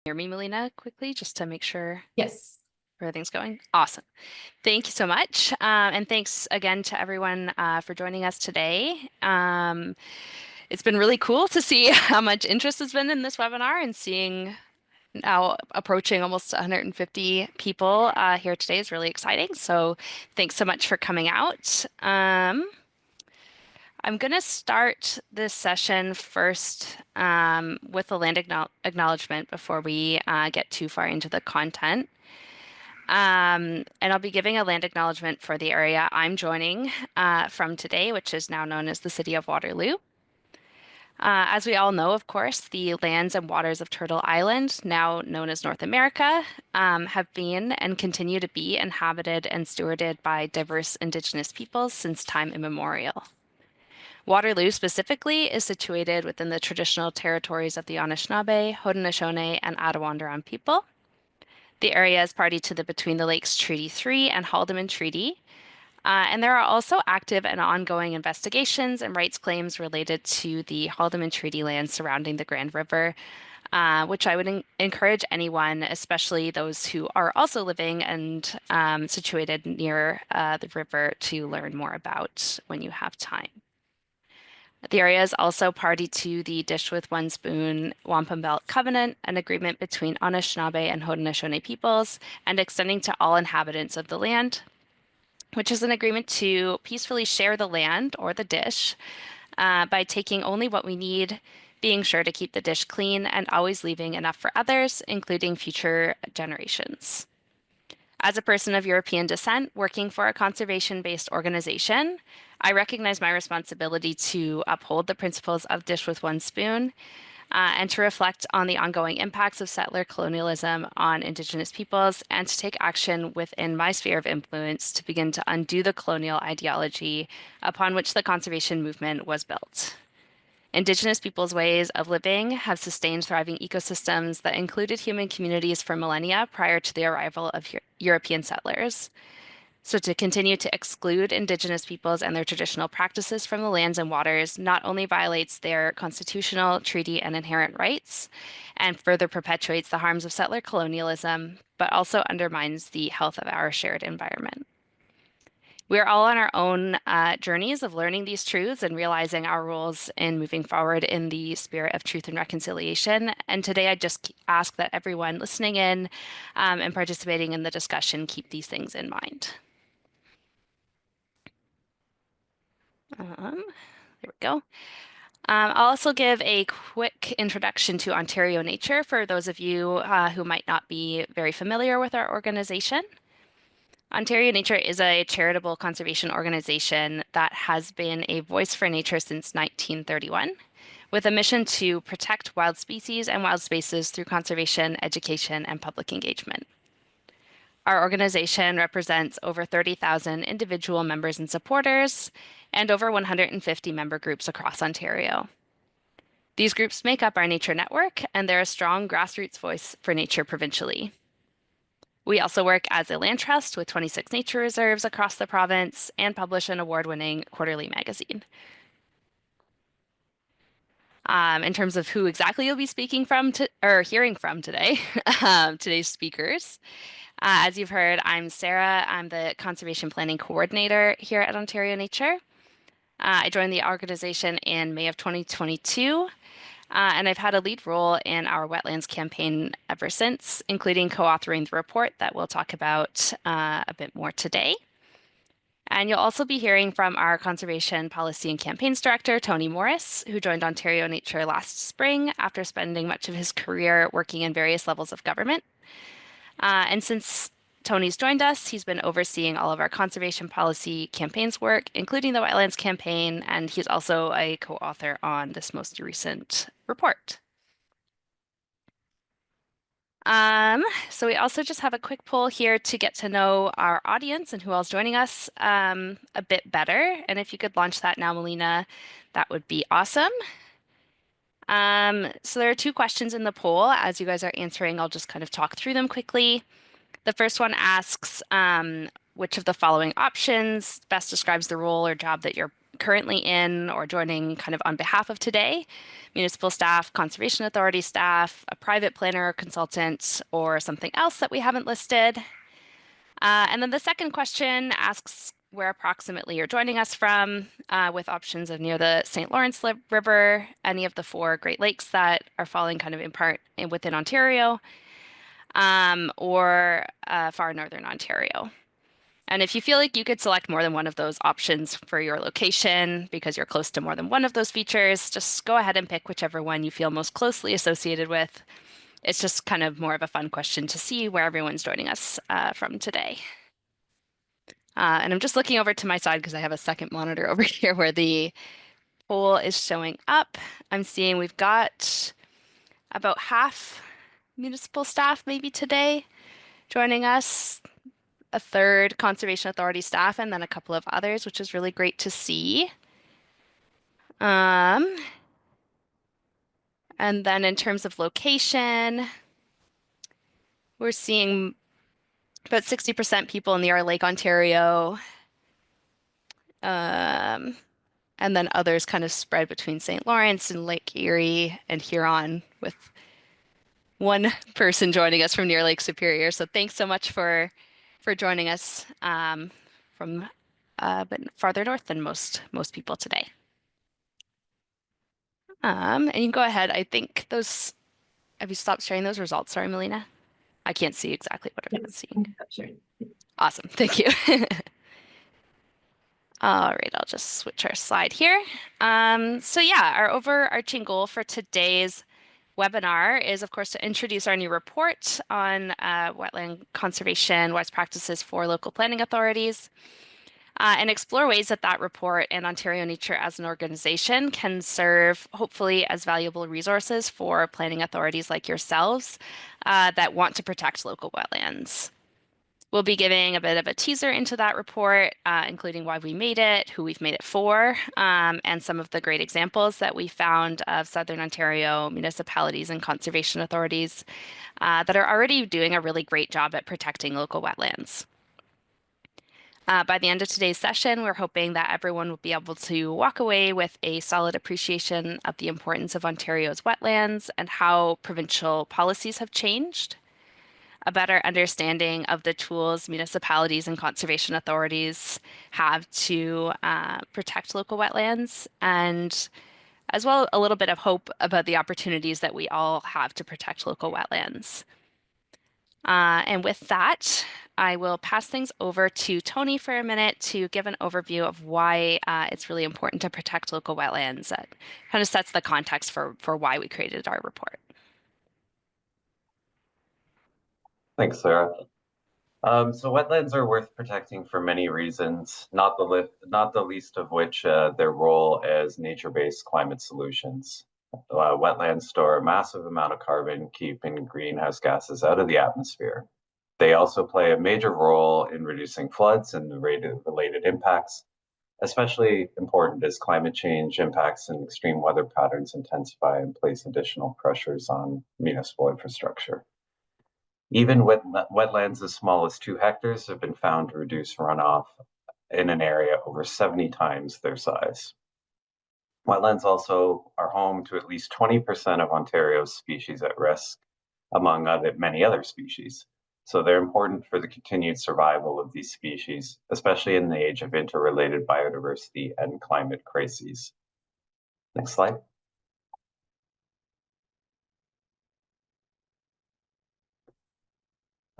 Hear me, Melina, quickly, just to make sure Yes. everything's going? Awesome. Thank you so much. And thanks again to everyone for joining us today. It's been really cool to see how much interest has been in this webinar and seeing now approaching almost 150 people here today is really exciting. So thanks so much for coming out. I'm going to start this session first with a land acknowledgement before we get too far into the content. And I'll be giving a land acknowledgement for the area I'm joining from today, which is now known as the City of Waterloo. As we all know, of course, the lands and waters of Turtle Island, now known as North America, have been and continue to be inhabited and stewarded by diverse Indigenous peoples since time immemorial. Waterloo specifically is situated within the traditional territories of the Anishinaabe, Haudenosaunee, and Attawandaron people. The area is party to the Between the Lakes Treaty 3 and Haldeman Treaty. And there are also active and ongoing investigations and rights claims related to the Haldeman Treaty lands surrounding the Grand River, which I would encourage anyone, especially those who are also living and situated near the river, to learn more about when you have time. The area is also party to the Dish with One Spoon Wampum Belt Covenant, an agreement between Anishinaabe and Haudenosaunee peoples, and extending to all inhabitants of the land, which is an agreement to peacefully share the land or the dish by taking only what we need, being sure to keep the dish clean, and always leaving enough for others, including future generations. As a person of European descent working for a conservation-based organization, I recognize my responsibility to uphold the principles of Dish with One Spoon and to reflect on the ongoing impacts of settler colonialism on Indigenous peoples and to take action within my sphere of influence to begin to undo the colonial ideology upon which the conservation movement was built. Indigenous peoples' ways of living have sustained thriving ecosystems that included human communities for millennia prior to the arrival of European settlers. So to continue to exclude Indigenous peoples and their traditional practices from the lands and waters not only violates their constitutional, treaty, and inherent rights, and further perpetuates the harms of settler colonialism, but also undermines the health of our shared environment. We are all on our own journeys of learning these truths and realizing our roles in moving forward in the spirit of truth and reconciliation. And today I just ask that everyone listening in and participating in the discussion keep these things in mind. There we go. I'll also give a quick introduction to Ontario Nature for those of you who might not be very familiar with our organization. Ontario Nature is a charitable conservation organization that has been a voice for nature since 1931, with a mission to protect wild species and wild spaces through conservation, education, and public engagement. Our organization represents over 30,000 individual members and supporters, and over 150 member groups across Ontario. These groups make up our nature network, and they're a strong grassroots voice for nature provincially. We also work as a land trust with 26 nature reserves across the province and publish an award-winning quarterly magazine. In terms of who exactly you'll be speaking from or hearing from today, today's speakers. As you've heard, I'm Sarah. I'm the Conservation Planning Coordinator here at Ontario Nature. I joined the organization in May of 2022, and I've had a lead role in our wetlands campaign ever since, including co-authoring the report that we'll talk about a bit more today. And you'll also be hearing from our Conservation Policy and Campaigns Director, Tony Morris, who joined Ontario Nature last spring after spending much of his career working in various levels of government. And since Tony's joined us, he's been overseeing all of our conservation policy campaigns work, including the wetlands campaign, and he's also a co-author on this most recent report. So we also just have a quick poll here to get to know our audience and who else joining us a bit better. And if you could launch that now, Melina, that would be awesome. So there are two questions in the poll. As you guys are answering, I'll just kind of talk through them quickly. The first one asks, which of the following options best describes the role or job that you're currently in or joining kind of on behalf of today, municipal staff, conservation authority staff, a private planner or consultant, or something else that we haven't listed. And then the second question asks where approximately you're joining us from, with options of near the St. Lawrence River, any of the four Great Lakes that are falling kind of in part within Ontario, or far northern Ontario. And if you feel like you could select more than one of those options for your location because you're close to more than one of those features, just go ahead and pick whichever one you feel most closely associated with. It's just kind of more of a fun question to see where everyone's joining us from today. And I'm just looking over to my side because I have a second monitor over here where the poll is showing up. I'm seeing we've got about half municipal staff maybe today joining us, a third conservation authority staff, and then a couple of others, which is really great to see. Um, and then in terms of location, we're seeing about 60% people near Lake Ontario, um, and then others kind of spread between St. Lawrence and Lake Erie and Huron, with one person joining us from near Lake Superior. So thanks so much for joining us from but farther north than most people today. And you can go ahead. I think those, have you stopped sharing those results? Sorry, Melina. I can't see exactly what everyone's seeing. Sure. Awesome. Thank you. All right, I'll just switch our slide here. So yeah, our overarching goal for today's webinar is, of course, to introduce our new report on wetland conservation best practices for local planning authorities, and explore ways that that report and Ontario Nature as an organization can serve, hopefully, as valuable resources for planning authorities like yourselves that want to protect local wetlands. We'll be giving a bit of a teaser into that report, including why we made it, who we've made it for, and some of the great examples that we found of Southern Ontario municipalities and conservation authorities that are already doing a really great job at protecting local wetlands. By the end of today's session, we're hoping that everyone will be able to walk away with a solid appreciation of the importance of Ontario's wetlands and how provincial policies have changed, a better understanding of the tools municipalities and conservation authorities have to protect local wetlands, and as well a little bit of hope about the opportunities that we all have to protect local wetlands. And with that, I will pass things over to Tony for a minute to give an overview of why it's really important to protect local wetlands. That kind of sets the context for why we created our report. Thanks, Sarah. So wetlands are worth protecting for many reasons, not the least of which their role as nature-based climate solutions. Wetlands store a massive amount of carbon, keeping greenhouse gases out of the atmosphere. They also play a major role in reducing floods and related impacts, especially important as climate change impacts and extreme weather patterns intensify and place additional pressures on municipal infrastructure. Even wetlands as small as 2 hectares have been found to reduce runoff in an area over 70 times their size. Wetlands also are home to at least 20% of Ontario's species at risk, among many other species. So they're important for the continued survival of these species, especially in the age of interrelated biodiversity and climate crises. Next slide.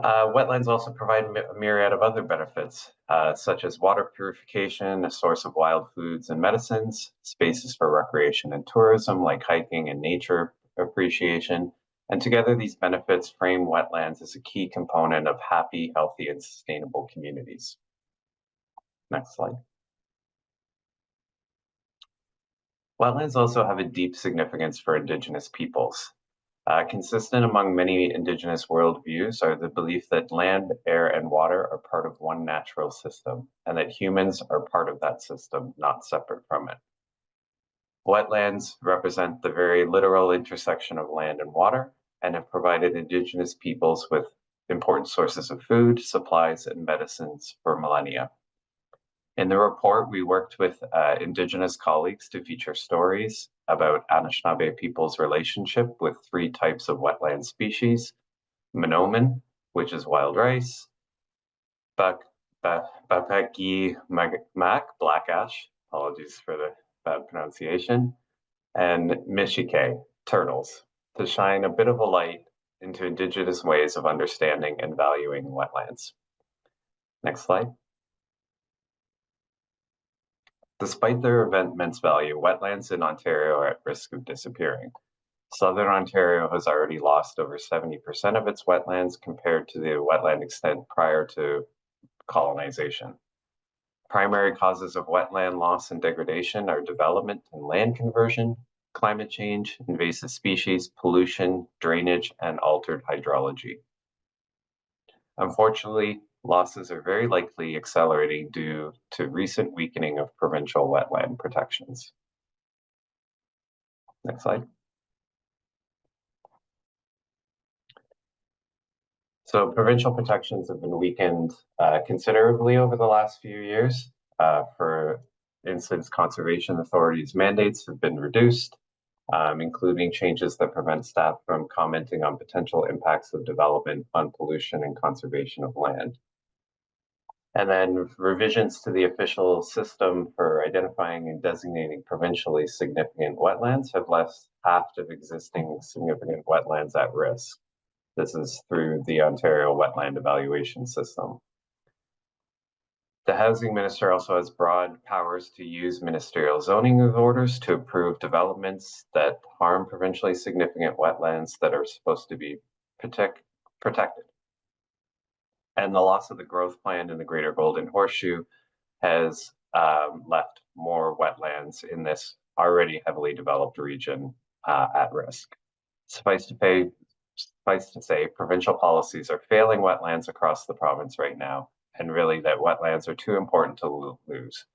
Wetlands also provide a myriad of other benefits, such as water purification, a source of wild foods and medicines, spaces for recreation and tourism like hiking and nature appreciation, and together these benefits frame wetlands as a key component of happy, healthy, and sustainable communities. Next slide. Wetlands also have a deep significance for Indigenous peoples. Consistent among many Indigenous worldviews are the belief that land, air, and water are part of one natural system, and that humans are part of that system, not separate from it. Wetlands represent the very literal intersection of land and water, and have provided Indigenous peoples with important sources of food, supplies, and medicines for millennia. In the report, we worked with Indigenous colleagues to feature stories about Anishinaabe people's relationship with three types of wetland species: Minoman, which is wild rice; Bak Bapeki Mac, black ash, apologies for the bad pronunciation; and Michike, turtles, to shine a bit of a light into Indigenous ways of understanding and valuing wetlands. Next slide. Despite their immense value, wetlands in Ontario are at risk of disappearing. Southern Ontario has already lost over 70% of its wetlands compared to the wetland extent prior to colonization. Primary causes of wetland loss and degradation are development and land conversion, climate change, invasive species, pollution, drainage, and altered hydrology. Unfortunately, losses are very likely accelerating due to recent weakening of provincial wetland protections. Next slide. So provincial protections have been weakened considerably over the last few years. For instance, conservation authorities' mandates have been reduced, including changes that prevent staff from commenting on potential impacts of development on pollution and conservation of land. And then revisions to the official system for identifying and designating provincially significant wetlands have left half of existing significant wetlands at risk. This is through the Ontario Wetland Evaluation System. The housing minister also has broad powers to use ministerial zoning orders to approve developments that harm provincially significant wetlands that are supposed to be protected. And the loss of the growth plan in the Greater Golden Horseshoe has left more wetlands in this already heavily developed region at risk. Suffice to say, provincial policies are failing wetlands across the province right now, and really that wetlands are too important to lose.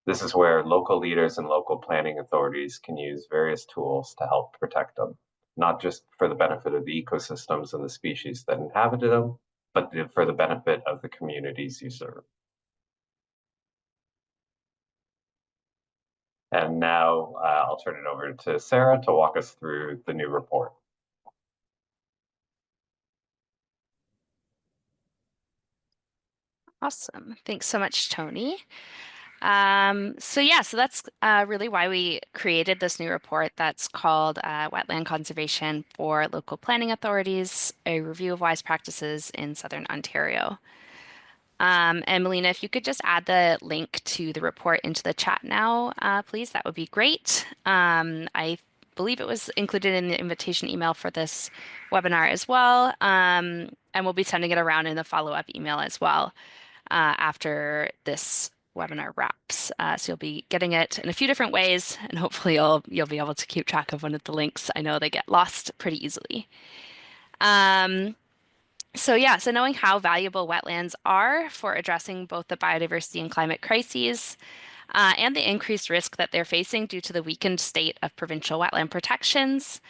This is where local leaders and local planning authorities can use various tools to help protect them, not just for the benefit of the ecosystems and the species that inhabited them, but for the benefit of the communities you serve. And now I'll turn it over to Sarah to walk us through the new report. Awesome. Thanks so much, Tony. So that's really why we created this new report that's called Wetland Conservation for Local Planning Authorities, a review of wise practices in Southern Ontario. And Melina, if you could just add the link to the report into the chat now, please, that would be great. I believe it was included in the invitation email for this webinar as well. And we'll be sending it around in the follow-up email as well after this webinar wraps. So you'll be getting it in a few different ways, and hopefully you'll be able to keep track of one of the links. I know they get lost pretty easily. So knowing how valuable wetlands are for addressing both the biodiversity and climate crises, and the increased risk that they're facing due to the weakened state of provincial wetland protections,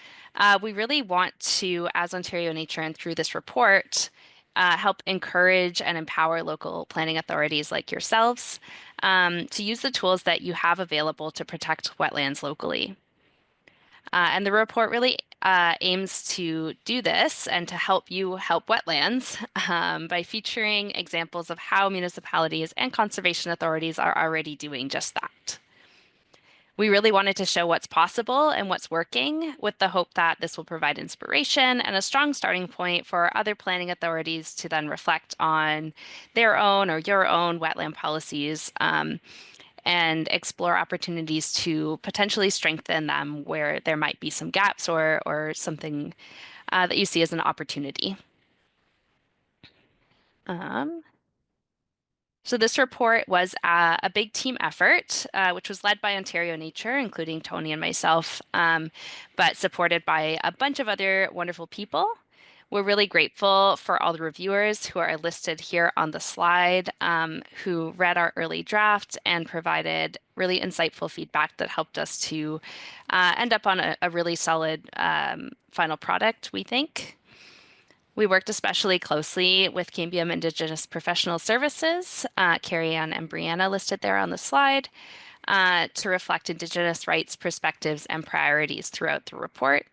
we really want to, as Ontario Nature and through this report, help encourage and empower local planning authorities like yourselves to use the tools that you have available to protect wetlands locally. And the report really aims to do this and to help you help wetlands by featuring examples of how municipalities and conservation authorities are already doing just that. We really wanted to show what's possible and what's working with the hope that this will provide inspiration and a strong starting point for other planning authorities to then reflect on their own or your own wetland policies and explore opportunities to potentially strengthen them where there might be some gaps or something that you see as an opportunity. So this report was a big team effort, which was led by Ontario Nature, including Tony and myself, but supported by a bunch of other wonderful people. We're really grateful for all the reviewers who are listed here on the slide, who read our early draft and provided really insightful feedback that helped us to end up on a really solid final product, we think. We worked especially closely with Cambium Indigenous Professional Services, Carrie Ann and Brianna listed there on the slide, to reflect Indigenous rights, perspectives, and priorities throughout the report.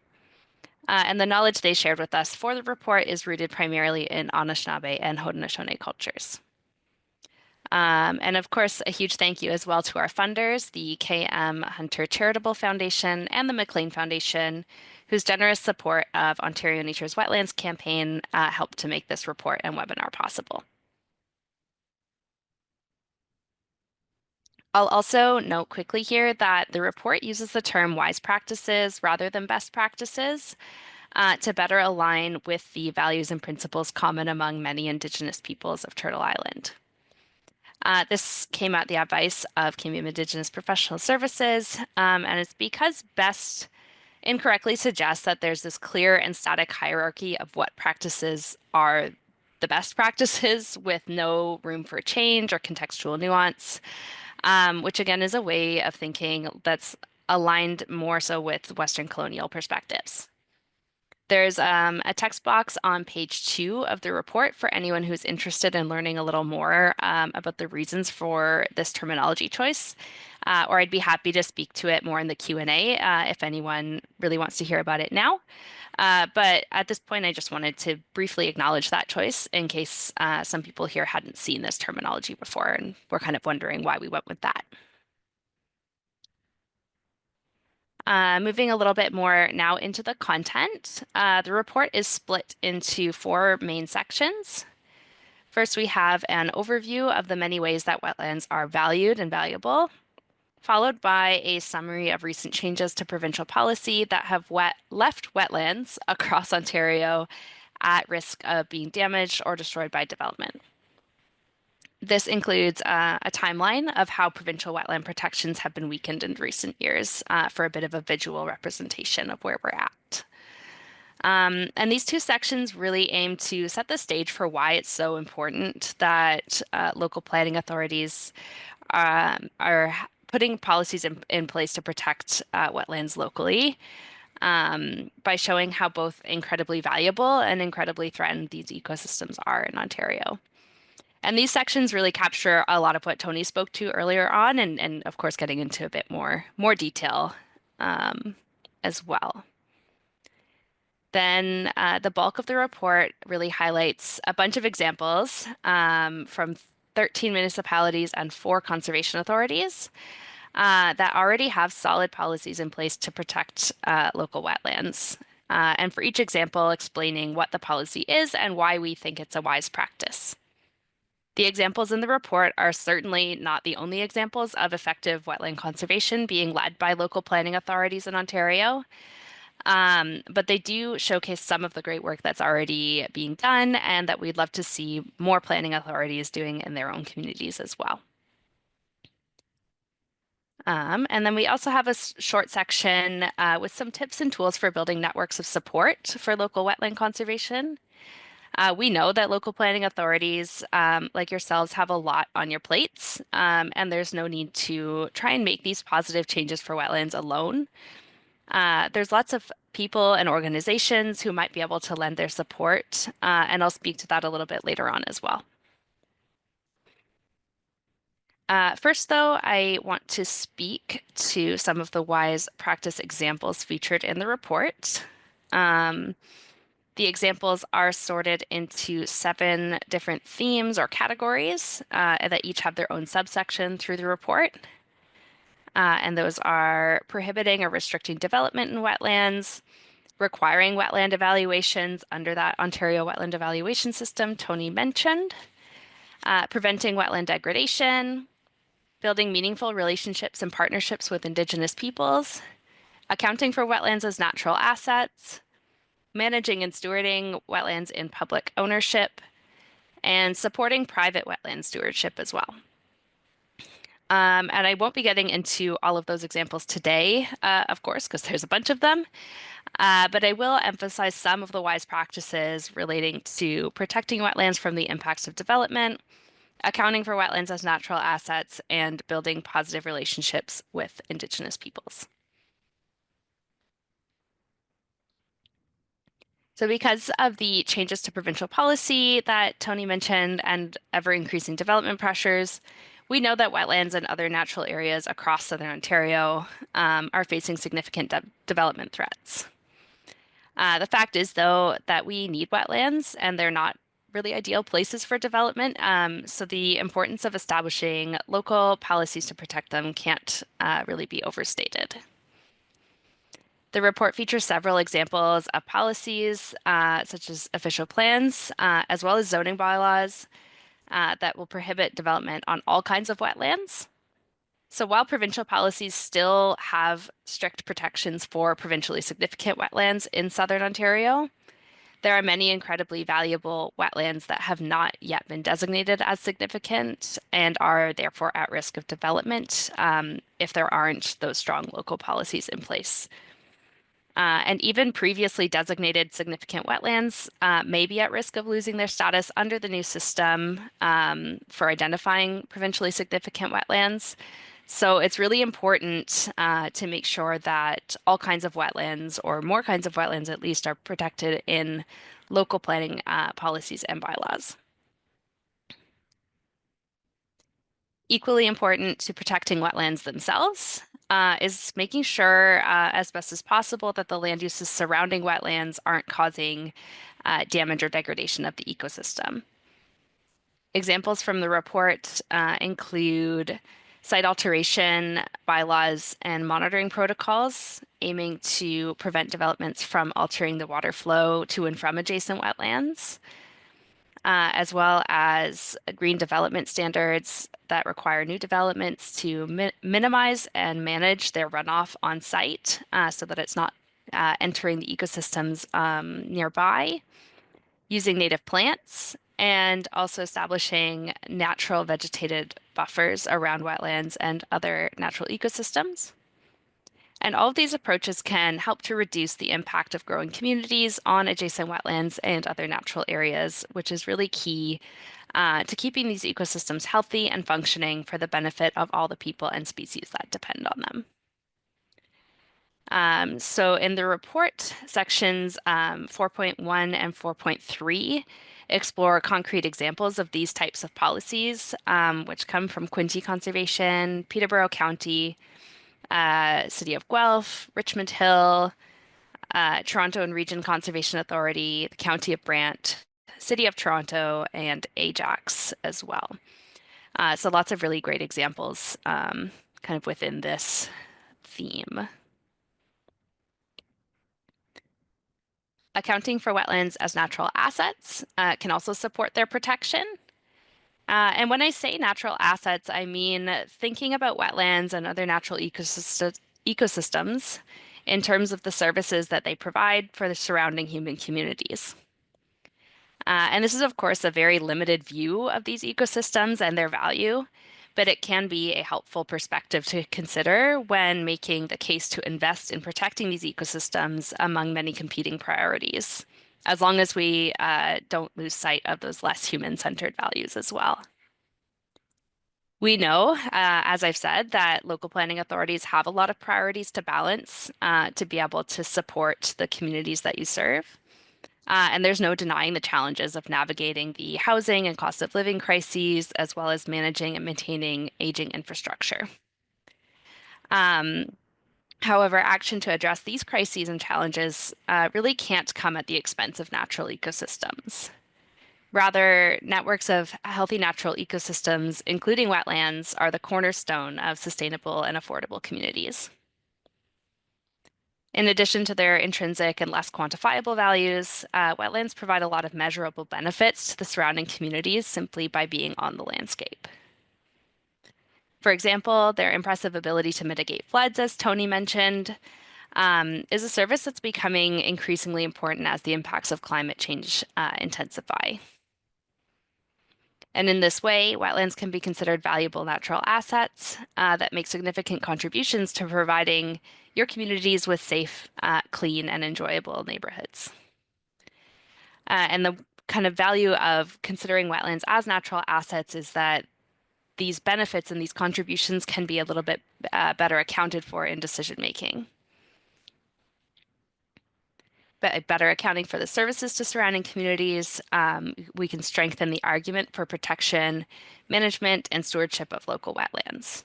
And the knowledge they shared with us for the report is rooted primarily in Anishinaabe and Haudenosaunee cultures. And of course, a huge thank you as well to our funders, the KM Hunter Charitable Foundation and the McLean Foundation, whose generous support of Ontario Nature's Wetlands campaign helped to make this report and webinar possible. I'll also note quickly here that the report uses the term wise practices rather than best practices to better align with the values and principles common among many Indigenous peoples of Turtle Island. This came at the advice of Cambium Indigenous Professional Services, and it's because best incorrectly suggests that there's this clear and static hierarchy of what practices are the best practices with no room for change or contextual nuance, which again is a way of thinking that's aligned more so with Western colonial perspectives. There's a text box on page 2 of the report for anyone who's interested in learning a little more about the reasons for this terminology choice, or I'd be happy to speak to it more in the Q&A if anyone really wants to hear about it now. But at this point, I just wanted to briefly acknowledge that choice in case some people here hadn't seen this terminology before and were kind of wondering why we went with that. Moving a little bit more now into the content, the report is split into 4 main sections. First, we have an overview of the many ways that wetlands are valued and valuable, followed by a summary of recent changes to provincial policy that have left wetlands across Ontario at risk of being damaged or destroyed by development. This includes a timeline of how provincial wetland protections have been weakened in recent years for a bit of a visual representation of where we're at. And these 2 sections really aim to set the stage for why it's so important that local planning authorities are putting policies in place to protect wetlands locally by showing how both incredibly valuable and incredibly threatened these ecosystems are in Ontario. And these sections really capture a lot of what Tony spoke to earlier on, and of course, getting into a bit more detail as well. Then the bulk of the report really highlights a bunch of examples from 13 municipalities and 4 conservation authorities that already have solid policies in place to protect local wetlands. And for each example, explaining what the policy is and why we think it's a wise practice. The examples in the report are certainly not the only examples of effective wetland conservation being led by local planning authorities in Ontario, but they do showcase some of the great work that's already being done and that we'd love to see more planning authorities doing in their own communities as well. And then we also have a short section with some tips and tools for building networks of support for local wetland conservation. We know that local planning authorities, like yourselves, have a lot on your plates, and there's no need to try and make these positive changes for wetlands alone. There's lots of people and organizations who might be able to lend their support, and I'll speak to that a little bit later on as well. First, though, I want to speak to some of the wise practice examples featured in the report. The examples are sorted into 7 different themes or categories that each have their own subsection through the report. And those are prohibiting or restricting development in wetlands, requiring wetland evaluations under that Ontario wetland evaluation system Tony mentioned, preventing wetland degradation, building meaningful relationships and partnerships with Indigenous peoples, accounting for wetlands as natural assets, managing and stewarding wetlands in public ownership, and supporting private wetland stewardship as well. And I won't be getting into all of those examples today, of course, because there's a bunch of them, but I will emphasize some of the wise practices relating to protecting wetlands from the impacts of development, accounting for wetlands as natural assets, and building positive relationships with Indigenous peoples. So because of the changes to provincial policy that Tony mentioned and ever-increasing development pressures, we know that wetlands and other natural areas across southern Ontario are facing significant development threats. The fact is, though, that we need wetlands and they're not really ideal places for development. So the importance of establishing local policies to protect them can't really be overstated. The report features several examples of policies, such as official plans, as well as zoning bylaws, that will prohibit development on all kinds of wetlands. So while provincial policies still have strict protections for provincially significant wetlands in southern Ontario, there are many incredibly valuable wetlands that have not yet been designated as significant and are therefore at risk of development if there aren't those strong local policies in place. And even previously designated significant wetlands may be at risk of losing their status under the new system for identifying provincially significant wetlands. So it's really important to make sure that all kinds of wetlands, or more kinds of wetlands at least, are protected in local planning policies and bylaws. Equally important to protecting wetlands themselves is making sure, as best as possible, that the land uses surrounding wetlands aren't causing damage or degradation of the ecosystem. Examples from the report include site alteration bylaws and monitoring protocols aiming to prevent developments from altering the water flow to and from adjacent wetlands, as well as green development standards that require new developments to minimize and manage their runoff on site so that it's not entering the ecosystems nearby, using native plants, and also establishing natural vegetated buffers around wetlands and other natural ecosystems. And all of these approaches can help to reduce the impact of growing communities on adjacent wetlands and other natural areas, which is really key to keeping these ecosystems healthy and functioning for the benefit of all the people and species that depend on them. So in the report, sections 4.1 and 4.3 explore concrete examples of these types of policies, which come from Quinte Conservation, Peterborough County, City of Guelph, Richmond Hill, Toronto and Region Conservation Authority, the County of Brant, City of Toronto, and Ajax as well. So lots of really great examples kind of within this theme. Accounting for wetlands as natural assets can also support their protection. And when I say natural assets, I mean thinking about wetlands and other natural ecosystems in terms of the services that they provide for the surrounding human communities. And this is, of course, a very limited view of these ecosystems and their value, but it can be a helpful perspective to consider when making the case to invest in protecting these ecosystems among many competing priorities, as long as we don't lose sight of those less human-centered values as well. We know, as I've said, that local planning authorities have a lot of priorities to balance to be able to support the communities that you serve. And there's no denying the challenges of navigating the housing and cost of living crises, as well as managing and maintaining aging infrastructure. However, action to address these crises and challenges really can't come at the expense of natural ecosystems. Rather, networks of healthy natural ecosystems, including wetlands, are the cornerstone of sustainable and affordable communities. In addition to their intrinsic and less quantifiable values, wetlands provide a lot of measurable benefits to the surrounding communities simply by being on the landscape. For example, their impressive ability to mitigate floods, as Tony mentioned, is a service that's becoming increasingly important as the impacts of climate change intensify. And in this way, wetlands can be considered valuable natural assets that make significant contributions to providing your communities with safe, clean, and enjoyable neighborhoods. And the kind of value of considering wetlands as natural assets is that these benefits and these contributions can be a little bit better accounted for in decision making. better accounting for the services to surrounding communities, we can strengthen the argument for protection, management, and stewardship of local wetlands.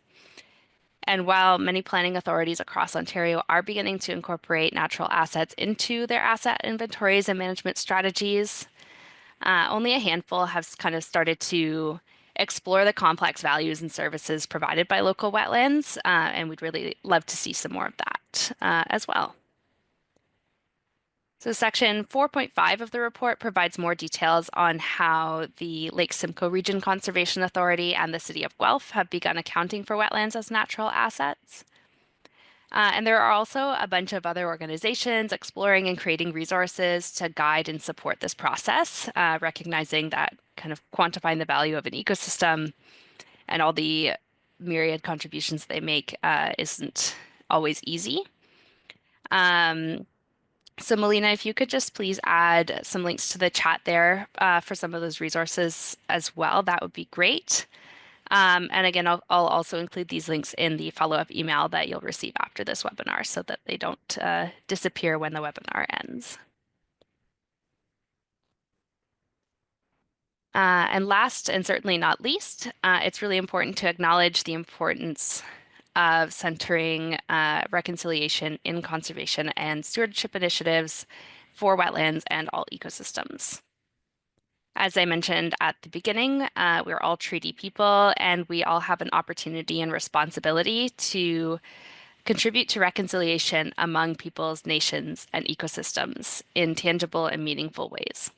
And while many planning authorities across Ontario are beginning to incorporate natural assets into their asset inventories and management strategies, only a handful have kind of started to explore the complex values and services provided by local wetlands, and we'd really love to see some more of that as well. So section 4.5 of the report provides more details on how the Lake Simcoe Region Conservation Authority and the City of Guelph have begun accounting for wetlands as natural assets. And there are also a bunch of other organizations exploring and creating resources to guide and support this process, recognizing that kind of quantifying the value of an ecosystem and all the myriad contributions they make isn't always easy. So Melina, if you could just please add some links to the chat there for some of those resources as well, that would be great. And again, I'll also include these links in the follow-up email that you'll receive after this webinar so that they don't disappear when the webinar ends. And last and certainly not least, it's really important to acknowledge the importance of centering reconciliation in conservation and stewardship initiatives for wetlands and all ecosystems. As I mentioned at the beginning, we're all treaty people and we all have an opportunity and responsibility to contribute to reconciliation among peoples, nations, and ecosystems in tangible and meaningful ways.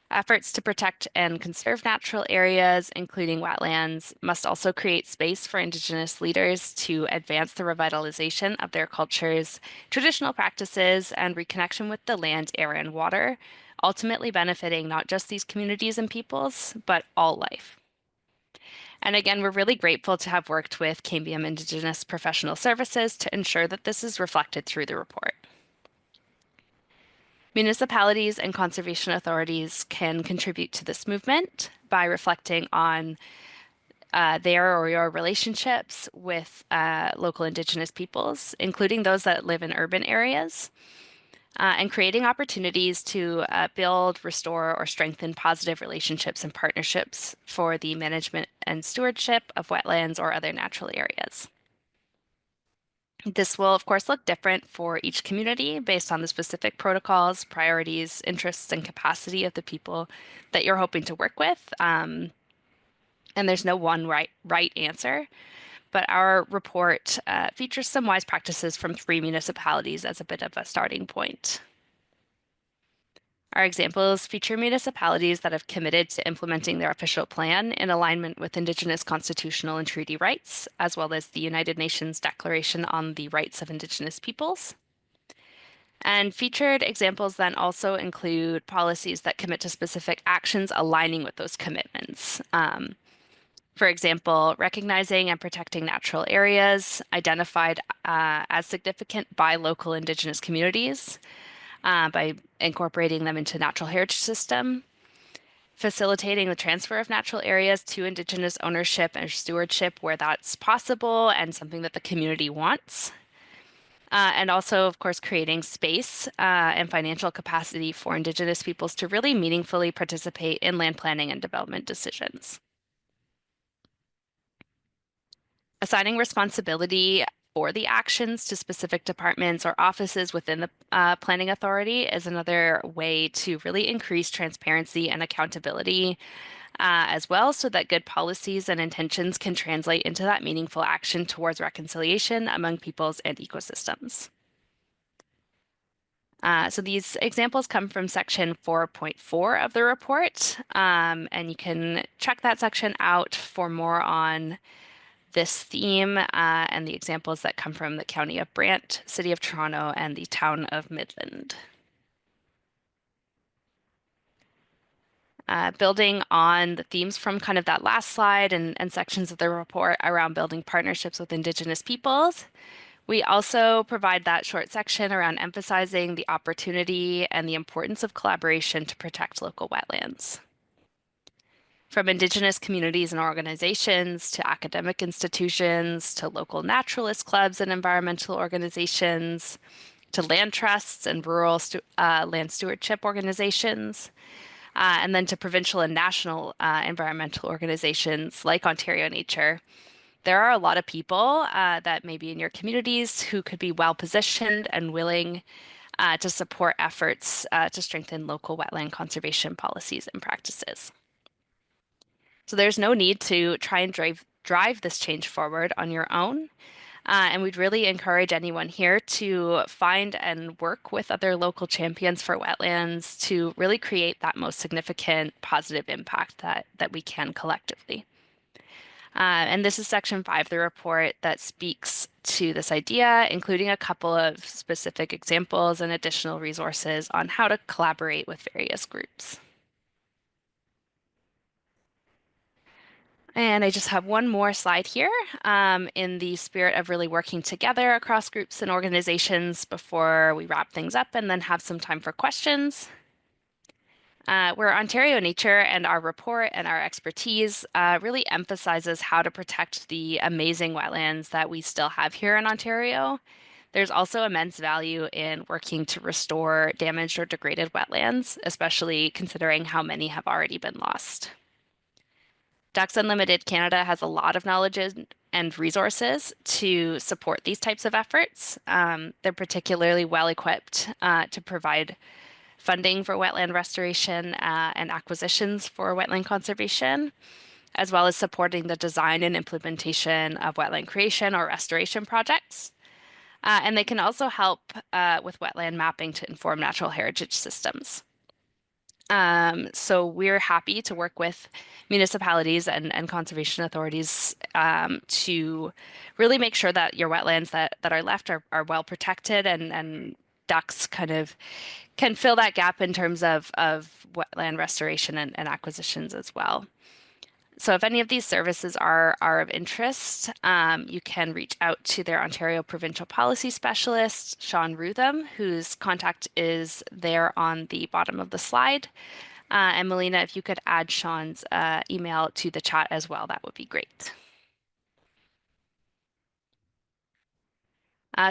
Efforts to protect and conserve natural areas, including wetlands, must also create space for Indigenous leaders to advance the revitalization of their cultures, traditional practices, and reconnection with the land, air, and water, ultimately benefiting not just these communities and peoples, but all life. And again, we're really grateful to have worked with Cambium Indigenous Professional Services to ensure that this is reflected through the report. Municipalities and conservation authorities can contribute to this movement by reflecting on their or your relationships with local Indigenous peoples, including those that live in urban areas, and creating opportunities to build, restore, or strengthen positive relationships and partnerships for the management and stewardship of wetlands or other natural areas. This will, of course, look different for each community based on the specific protocols, priorities, interests, and capacity of the people that you're hoping to work with. And there's no one right answer, but our report features some wise practices from 3 municipalities as a bit of a starting point. Our examples feature municipalities that have committed to implementing their official plan in alignment with Indigenous constitutional and treaty rights, as well as the United Nations Declaration on the Rights of Indigenous Peoples. And featured examples then also include policies that commit to specific actions aligning with those commitments. For example, recognizing and protecting natural areas identified as significant by local Indigenous communities, by incorporating them into natural heritage system, facilitating the transfer of natural areas to Indigenous ownership and stewardship where that's possible and something that the community wants. And also, of course, creating space and financial capacity for Indigenous peoples to really meaningfully participate in land planning and development decisions. Assigning responsibility for the actions to specific departments or offices within the planning authority is another way to really increase transparency and accountability as well, so that good policies and intentions can translate into that meaningful action towards reconciliation among peoples and ecosystems. So these examples come from section 4.4 of the report, and you can check that section out for more on this theme and the examples that come from the County of Brant, City of Toronto, and the Town of Midland. Building on the themes from kind of that last slide and sections of the report around building partnerships with Indigenous peoples, we also provide that short section around emphasizing the opportunity and the importance of collaboration to protect local wetlands. From Indigenous communities and organizations to academic institutions to local naturalist clubs and environmental organizations, to land trusts and rural land stewardship organizations, and then to provincial and national environmental organizations like Ontario Nature. There are a lot of people that may be in your communities who could be well positioned and willing to support efforts to strengthen local wetland conservation policies and practices. So there's no need to try and drive this change forward on your own. And we'd really encourage anyone here to find and work with other local champions for wetlands to really create that most significant positive impact that we can collectively. And this is section 5 of the report that speaks to this idea, including a couple of specific examples and additional resources on how to collaborate with various groups. And I just have one more slide here in the spirit of really working together across groups and organizations before we wrap things up and then have some time for questions. Where Ontario Nature and our report and our expertise really emphasizes how to protect the amazing wetlands that we still have here in Ontario. There's also immense value in working to restore damaged or degraded wetlands, especially considering how many have already been lost. Ducks Unlimited Canada has a lot of knowledge and resources to support these types of efforts. They're particularly well equipped to provide funding for wetland restoration and acquisitions for wetland conservation, as well as supporting the design and implementation of wetland creation or restoration projects. And they can also help with wetland mapping to inform natural heritage systems. So we're happy to work with municipalities and conservation authorities to really make sure that your wetlands that are left are well protected and ducks kind of can fill that gap in terms of wetland restoration and acquisitions as well. So if any of these services are of interest, you can reach out to their Ontario Provincial Policy Specialist, Sean Rutham, whose contact is there on the bottom of the slide. And Melina, if you could add Sean's email to the chat as well, that would be great.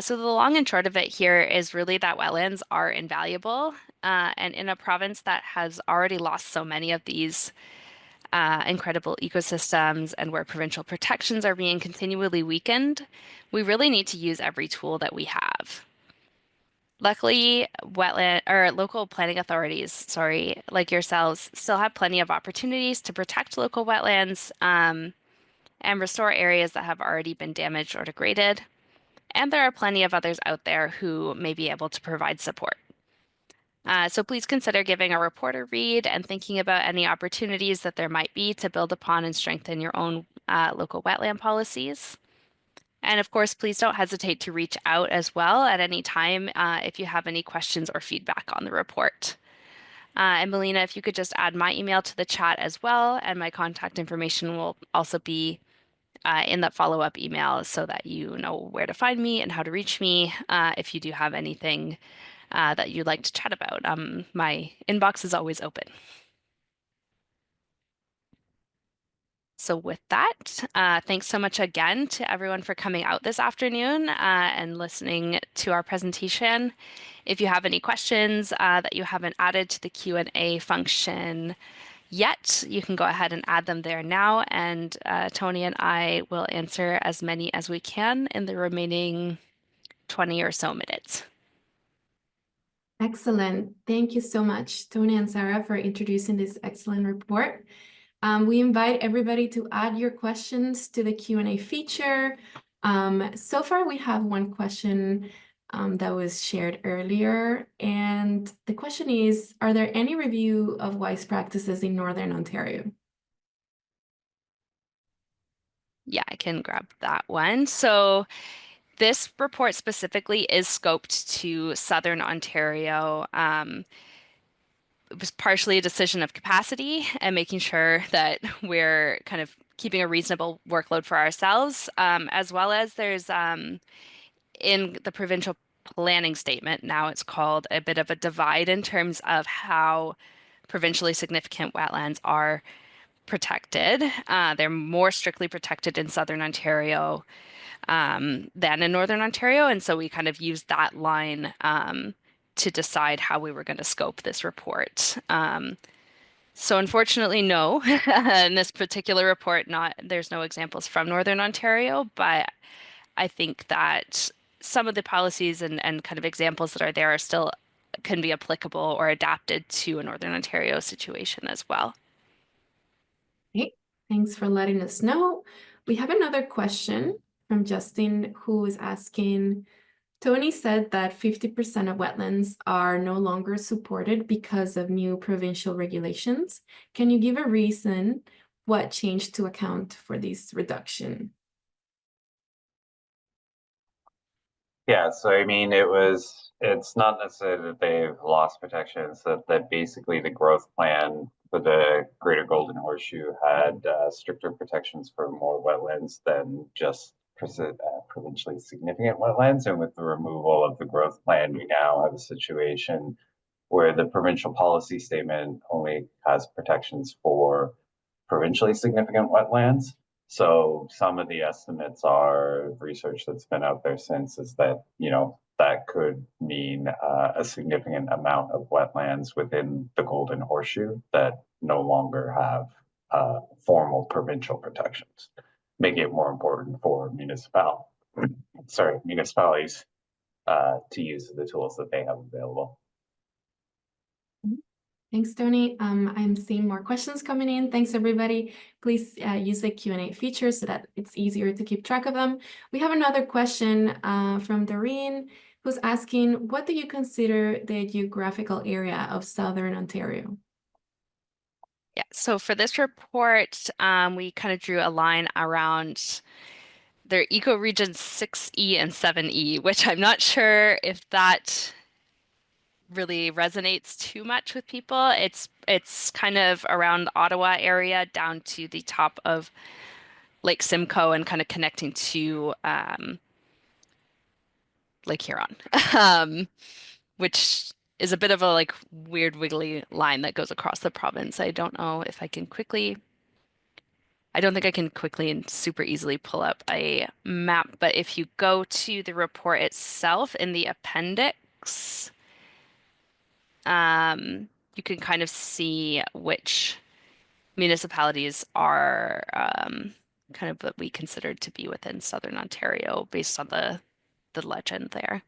So the long and short of it here is really that wetlands are invaluable. And in a province that has already lost so many of these incredible ecosystems and where provincial protections are being continually weakened, we really need to use every tool that we have. Luckily, wetland or local planning authorities, sorry, like yourselves, still have plenty of opportunities to protect local wetlands and restore areas that have already been damaged or degraded. And there are plenty of others out there who may be able to provide support. So please consider giving our report a read and thinking about any opportunities that there might be to build upon and strengthen your own local wetland policies. And of course, please don't hesitate to reach out as well at any time if you have any questions or feedback on the report. And Melina, if you could just add my email to the chat as well, and my contact information will also be in that follow-up email so that you know where to find me and how to reach me if you do have anything that you'd like to chat about. My inbox is always open. So with that, thanks so much again to everyone for coming out this afternoon and listening to our presentation. If you have any questions that you haven't added to the Q&A function yet, you can go ahead and add them there now, and Tony and I will answer as many as we can in the remaining 20 or so minutes. Excellent. Thank you so much, Tony and Sarah, for introducing this excellent report. We invite everybody to add your questions to the Q&A feature. So far, we have one question that was shared earlier. And the question is, are there any review of wise practices in Northern Ontario? Yeah, I can grab that one. So this report specifically is scoped to Southern Ontario. It was partially a decision of capacity and making sure that we're kind of keeping a reasonable workload for ourselves, as well as there's in the provincial planning statement, now it's called a bit of a divide in terms of how provincially significant wetlands are protected. They're more strictly protected in Southern Ontario than in Northern Ontario. And so we kind of used that line to decide how we were going to scope this report. So unfortunately, no. In this particular report, there's no examples from Northern Ontario, but I think that some of the policies and kind of examples that are there are still can be applicable or adapted to a Northern Ontario situation as well. Okay, thanks for letting us know. We have another question from Justin, who is asking, Tony said that 50% of wetlands are no longer supported because of new provincial regulations. Can you give a reason what changed to account for this reduction? Yeah, so I mean, it's not necessarily that they've lost protection, it's that basically the growth plan for the Greater Golden Horseshoe had stricter protections for more wetlands than just provincially significant wetlands. And with the removal of the growth plan, we now have a situation where the provincial policy statement only has protections for provincially significant wetlands. So some of the estimates are research that's been out there since is that, that could mean a significant amount of wetlands within the Golden Horseshoe that no longer have formal provincial protections, making it more important for municipalities to use the tools that they have available. Thanks, Tony. I'm seeing more questions coming in. Thanks, everybody. Please use the Q&A feature so that it's easier to keep track of them. We have another question from Doreen, who's asking, what do you consider the geographical area of Southern Ontario? Yeah, so for this report, we kind of drew a line around their ecoregions 6E and 7E, which I'm not sure if that really resonates too much with people. It's kind of around the Ottawa area down to the top of Lake Simcoe and kind of connecting to Lake Huron, which is a bit of a like weird wiggly line that goes across the province. I don't know if I can quickly. I don't think I can quickly and super easily pull up a map, but if you go to the report itself in the appendix, you can kind of see which municipalities are kind of what we consider to be within Southern Ontario based on the legend there.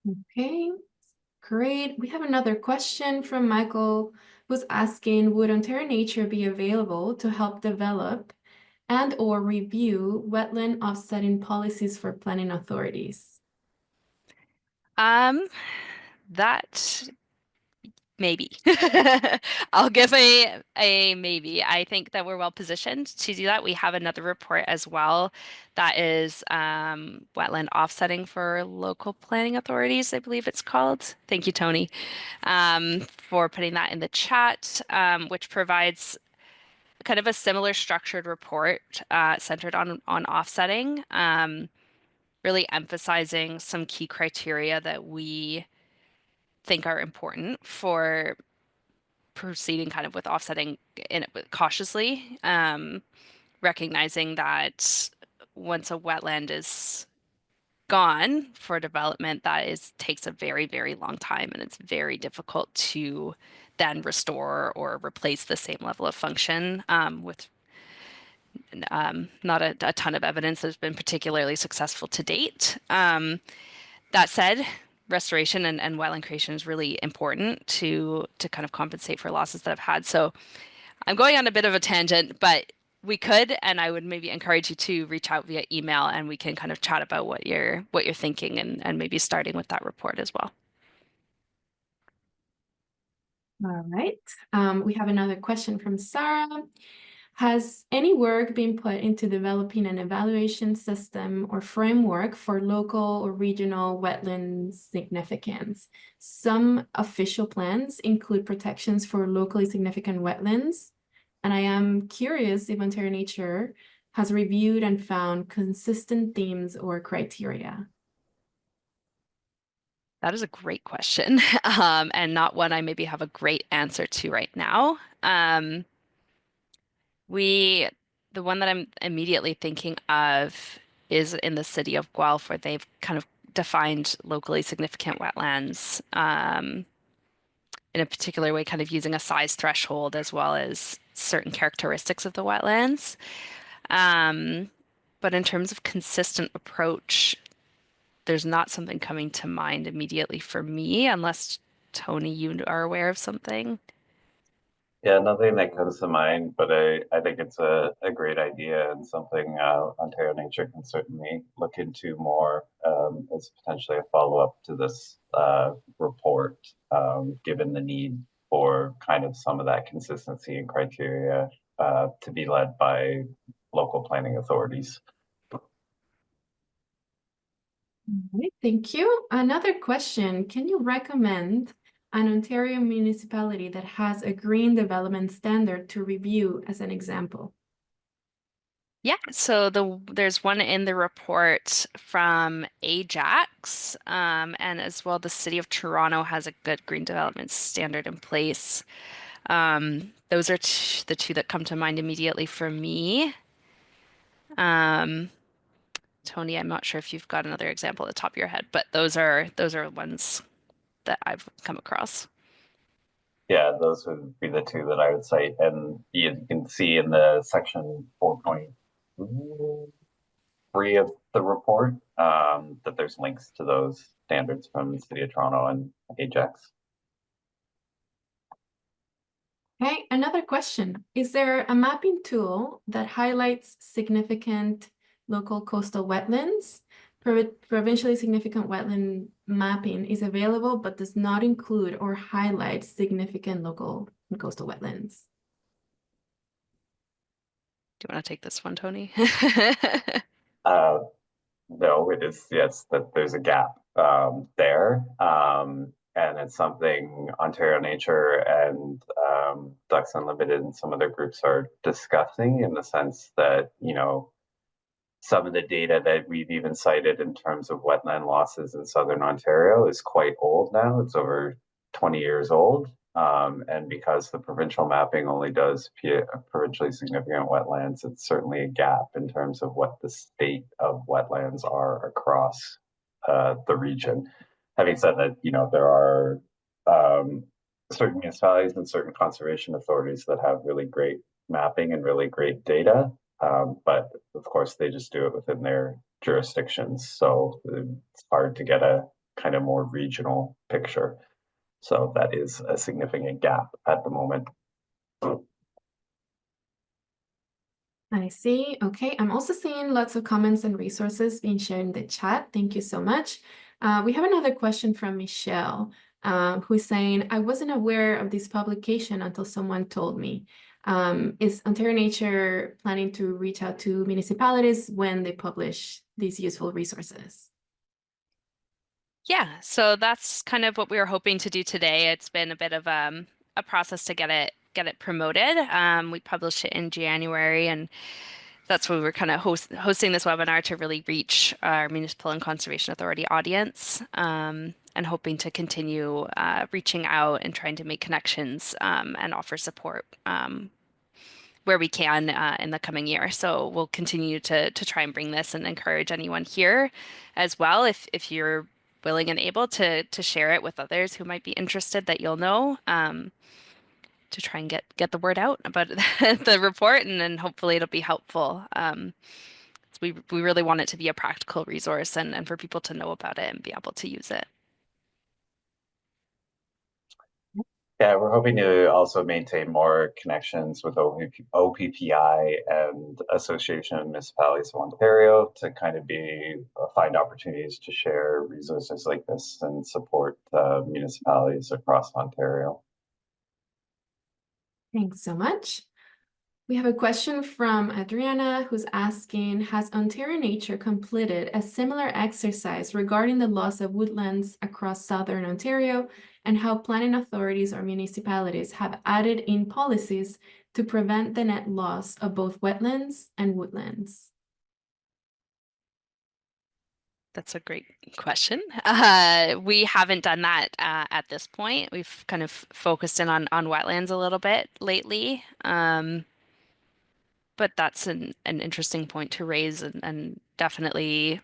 Okay, great. We have another question from Michael, who's asking, would Ontario Nature be available to help develop and or review wetland offsetting policies for planning authorities? That maybe. I'll give a maybe. I think that we're well positioned to do that. We have another report as well that is wetland offsetting for local planning authorities, I believe it's called. Thank you, Tony, for putting that in the chat, which provides kind of a similar structured report centered on offsetting, really emphasizing some key criteria that we think are important for proceeding kind of with offsetting cautiously, recognizing that once a wetland is gone for development, takes a very, very long time, and it's very difficult to then restore or replace the same level of function with not a ton of evidence that has been particularly successful to date. That said, restoration and wetland creation is really important to kind of compensate for losses that I've had. So I'm going on a bit of a tangent, but we could, and I would maybe encourage you to reach out via email and we can kind of chat about what you're thinking and maybe starting with that report as well. All right. We have another question from Sarah. Has any work been put into developing an evaluation system or framework for local or regional wetland significance? Some official plans include protections for locally significant wetlands, and I am curious if Ontario Nature has reviewed and found consistent themes or criteria. That is a great question, and not one I maybe have a great answer to right now. The one that I'm immediately thinking of is in the city of Guelph, where they've kind of defined locally significant wetlands in a particular way, kind of using a size threshold as well as certain characteristics of the wetlands. Um, but in terms of consistent approach, there's not something coming to mind immediately for me, unless Tony, you are aware of something. Yeah, nothing that comes to mind, but I think it's a great idea and something Ontario Nature can certainly look into more as potentially a follow-up to this report, given the need for kind of some of that consistency and criteria to be led by local planning authorities. All right, thank you. Another question. Can you recommend an Ontario municipality that has a green development standard to review as an example? Yeah, so there's one in the report from Ajax, and as well the City of Toronto has a good green development standard in place. Those are t the two that come to mind immediately for me. Um, Tony, I'm not sure if you've got another example at the top of your head, but those are ones that I've come across. Yeah, those would be the two that I would cite. And you can see in the section 4.3 of the report that there's links to those standards from the City of Toronto and Ajax. Okay, another question. Is there a mapping tool that highlights significant local coastal wetlands? Provincially significant wetland mapping is available, but does not include or highlight significant local and coastal wetlands. Do you want to take this one, Tony? Uh, no, it is, yes, that there's a gap there. And it's something Ontario Nature and Ducks Unlimited and some other groups are discussing in the sense that, some of the data that we've even cited in terms of wetland losses in southern Ontario is quite old now. It's over 20 years old. And because the provincial mapping only does provincially significant wetlands, it's certainly a gap in terms of what the state of wetlands are across the region. Having said that, there are certain municipalities and certain conservation authorities that have really great mapping and really great data. But of course, they just do it within their jurisdictions. So it's hard to get a kind of more regional picture. So that is a significant gap at the moment. I see. Okay, I'm also seeing lots of comments and resources being shared in the chat. Thank you so much. We have another question from Michelle, who's saying, I wasn't aware of this publication until someone told me. Is Ontario Nature planning to reach out to municipalities when they publish these useful resources? Yeah, so that's kind of what we were hoping to do today. It's been a bit of a process to get it promoted. We published it in January, and that's why we were kind of hosting this webinar to really reach our municipal and conservation authority audience, and hoping to continue reaching out and trying to make connections and offer support where we can in the coming year. So we'll continue to try and bring this and encourage anyone here as well, if you're willing and able to share it with others who might be interested that you'll know, to try and get the word out about the report, and then hopefully it'll be helpful. So we really want it to be a practical resource and for people to know about it and be able to use it. Yeah, we're hoping to also maintain more connections with OPPI and Association of Municipalities of Ontario to kind of find opportunities to share resources like this and support municipalities across Ontario. Thanks so much. We have a question from Adriana, who's asking, has Ontario Nature completed a similar exercise regarding the loss of woodlands across southern Ontario and how planning authorities or municipalities have added in policies to prevent the net loss of both wetlands and woodlands? That's a great question. We haven't done that at this point. We've kind of focused in on wetlands a little bit lately. but that's an interesting point to raise, and definitely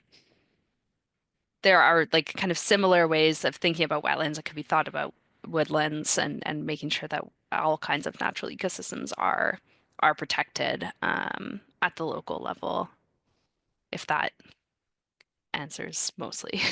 there are like kind of similar ways of thinking about wetlands that could be thought about woodlands and making sure that all kinds of natural ecosystems are protected at the local level, if that answers mostly.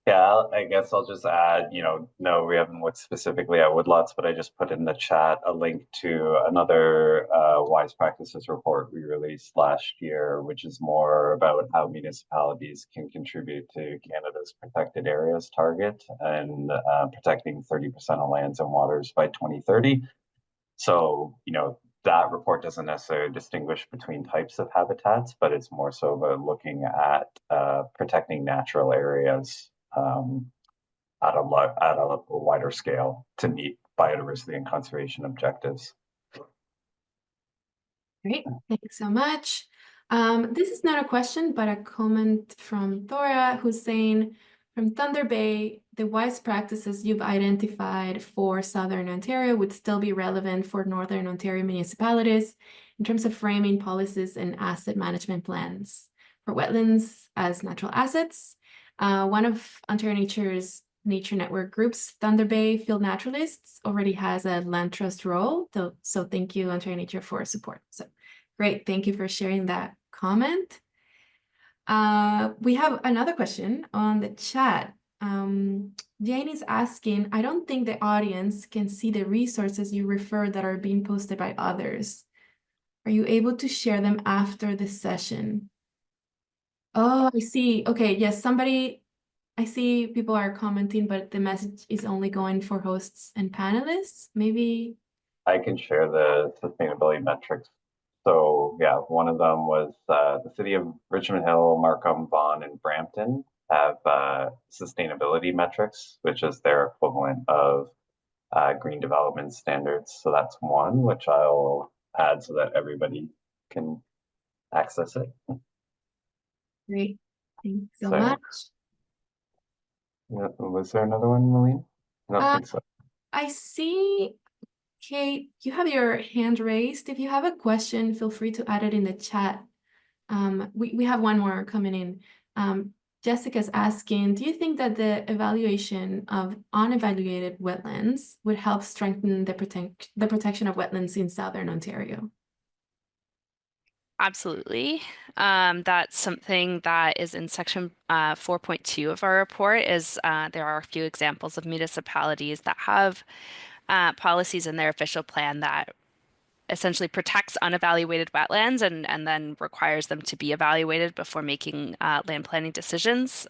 Yeah, I guess I'll just add, no, we haven't looked specifically at woodlots, but I just put in the chat a link to another wise practices report we released last year, which is more about how municipalities can contribute to Canada's protected areas target and protecting 30% of lands and waters by 2030. So, that report doesn't necessarily distinguish between types of habitats, but it's more so about looking at protecting natural areas at a wider scale to meet biodiversity and conservation objectives. Great, thanks so much. This is not a question, but a comment from Thora, who's saying, from Thunder Bay, the wise practices you've identified for Southern Ontario would still be relevant for Northern Ontario municipalities in terms of framing policies and asset management plans for wetlands as natural assets. One of Ontario Nature's nature network groups, Thunder Bay Field Naturalists, already has a land trust role. So thank you, Ontario Nature, for support. So great, thank you for sharing that comment. We have another question on the chat. Jane is asking, I don't think the audience can see the resources you refer that are being posted by others. Are you able to share them after the session? Oh, I see. Okay, yes, I see people are commenting, but the message is only going for hosts and panelists. Maybe. I can share the sustainability metrics. So yeah, one of them was the city of Richmond Hill, Markham, Vaughan, and Brampton have sustainability metrics, which is their equivalent of green development standards. So that's one, which I'll add so that everybody can access it. Great. Thanks so So, much. was there another one, McLean? I don't think so. I see, Kate, you have your hand raised. If you have a question, feel free to add it in the chat. We have one more coming in. Jessica's asking, do you think that the evaluation of unevaluated wetlands would help strengthen the protection of wetlands in Southern Ontario? Absolutely. That's something that is in section 4.2 of our report is there are a few examples of municipalities that have policies in their official plan that essentially protects unevaluated wetlands and then requires them to be evaluated before making land planning decisions,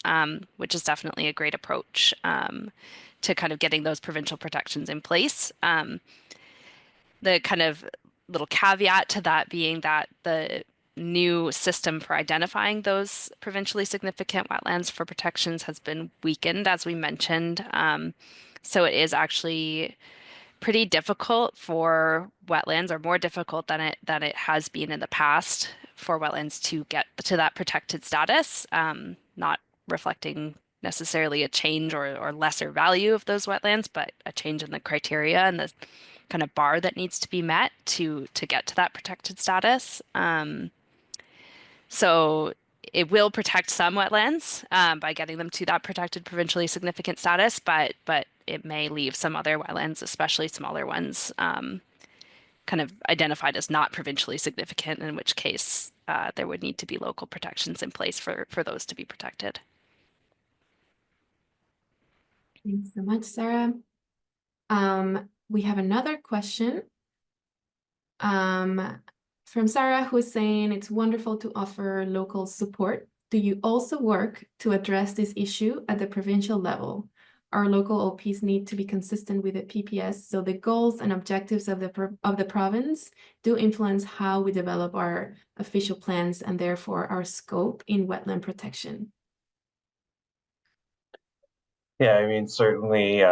which is definitely a great approach to kind of getting those provincial protections in place. The kind of little caveat to that being that the new system for identifying those provincially significant wetlands for protections has been weakened, as we mentioned. So it is actually pretty difficult for wetlands, or more difficult than it has been in the past for wetlands to get to that protected status, not reflecting necessarily a change or lesser value of those wetlands, but a change in the criteria and the kind of bar that needs to be met to get to that protected status. So it will protect some wetlands by getting them to that protected provincially significant status, but it may leave some other wetlands, especially smaller ones, kind of identified as not provincially significant, in which case there would need to be local protections in place for those to be protected. Thanks so much, Sarah. We have another question from Sarah, who's saying it's wonderful to offer local support. Do you also work to address this issue at the provincial level? Our local OPs need to be consistent with the PPS, so the goals and objectives of the province do influence how we develop our official plans and therefore our scope in wetland protection. Yeah, I mean, certainly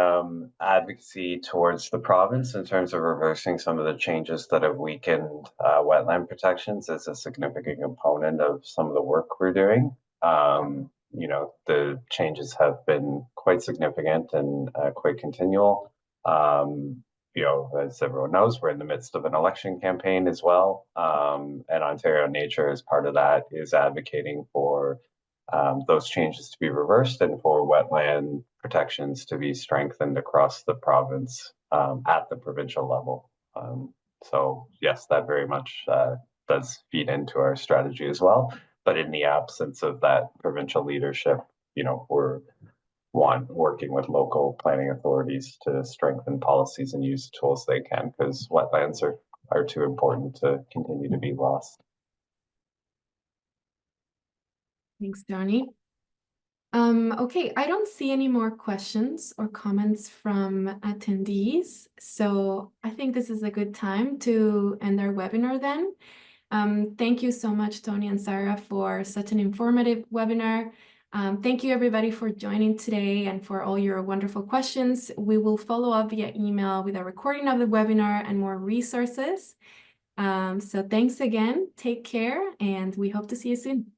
advocacy towards the province in terms of reversing some of the changes that have weakened wetland protections is a significant component of some of the work we're doing. The changes have been quite significant and quite continual. as everyone knows, we're in the midst of an election campaign as well. And Ontario Nature, as part of that, is advocating for those changes to be reversed and for wetland protections to be strengthened across the province at the provincial level. So yes, that very much does feed into our strategy as well. But in the absence of that provincial leadership, we're working with local planning authorities to strengthen policies and use the tools they can, because wetlands are too important to continue to be lost. Thanks, Tony. Okay, I don't see any more questions or comments from attendees, so I think this is a good time to end our webinar then. Thank you so much, Tony and Sarah, for such an informative webinar. Thank you, everybody, for joining today and for all your wonderful questions. We will follow up via email with a recording of the webinar and more resources. So thanks again, take care, and we hope to see you soon.